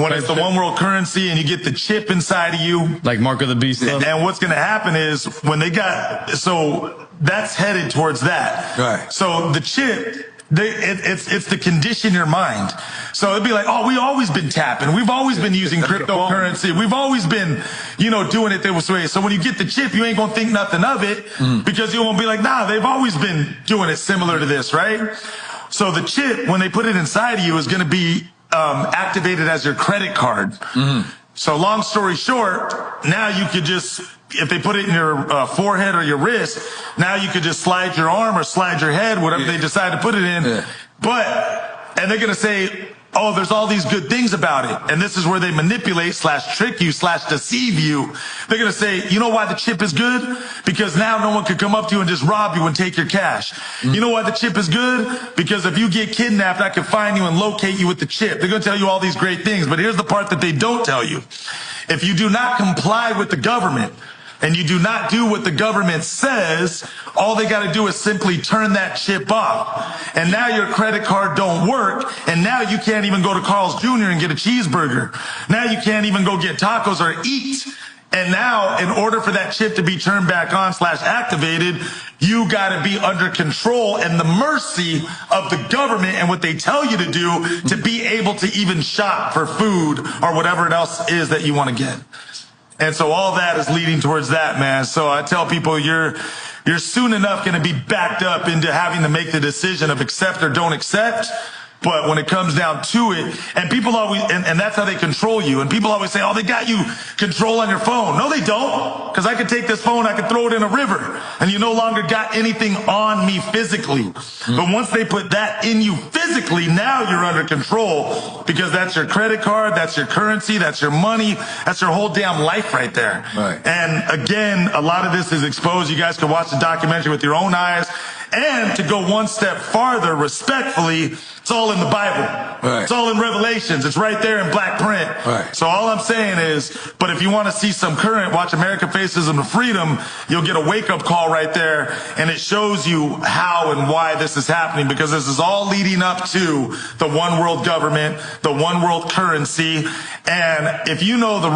when it's the one world currency and you get the chip inside of you. Like Mark of the Beast stuff. And what's going to happen is when they got, so that's headed towards that. Right. So the chip, it's to condition your mind. So it'd be like, oh, we've always been tapping. We've always been using cryptocurrency. We've always been, doing it this way. So when you get the chip, you ain't going to think nothing of it because you won't be like, nah, they've always been doing it similar to this, right? So the chip, when they put it inside of you, is going to be activated as your credit card. So long story short, now you could just, if they put it in your forehead or your wrist, now you could just slide your arm or slide your head, whatever they decide to put it in. And they're going to say, oh, there's all these good things about it. And this is where they manipulate / trick / deceive you. They're going to say, you know why the chip is good? Because now no one could come up to you and just rob you and take your cash. You know why the chip is good? Because if you get kidnapped, I can find you and locate you with the chip. They're going to tell you all these great things. But here's the part that they don't tell you. If you do not comply with the government, and you do not do what the government says, all they got to do is simply turn that chip off. And now your credit card don't work, and now you can't even go to Carl's Jr. and get a cheeseburger. Now you can't even go get tacos or eat. And now, in order for that chip to be turned back on / activated, you got to be under control and the mercy of the government and what they tell you to do to be able to even shop for food or whatever else is that you want to get. And so all that is leading towards that, man. So I tell people you're soon enough going to be backed up into having to make the decision of accept or don't accept. But when it comes down to it, and people always, and that's how they control you. And people always say, oh, they got you control on your phone. No, they don't. Because I could take this phone, I could throw it in a river, and you no longer got anything on me physically. But once they put that in you physically, now you're under control because that's your credit card, that's your currency, that's your money, that's your whole damn life right there. Right. And again, a lot of this is exposed. You guys can watch the documentary with your own eyes. And to go one step farther, respectfully, it's all in the Bible. Right. It's all in Revelations. It's right there in black print. Right. So all I'm saying is, but if you want to see some current, watch America Faces of Freedom, you'll get a wake-up call right there, and it shows you how and why this is happening, because this is all leading up to the one world government, the one world currency, and if you know the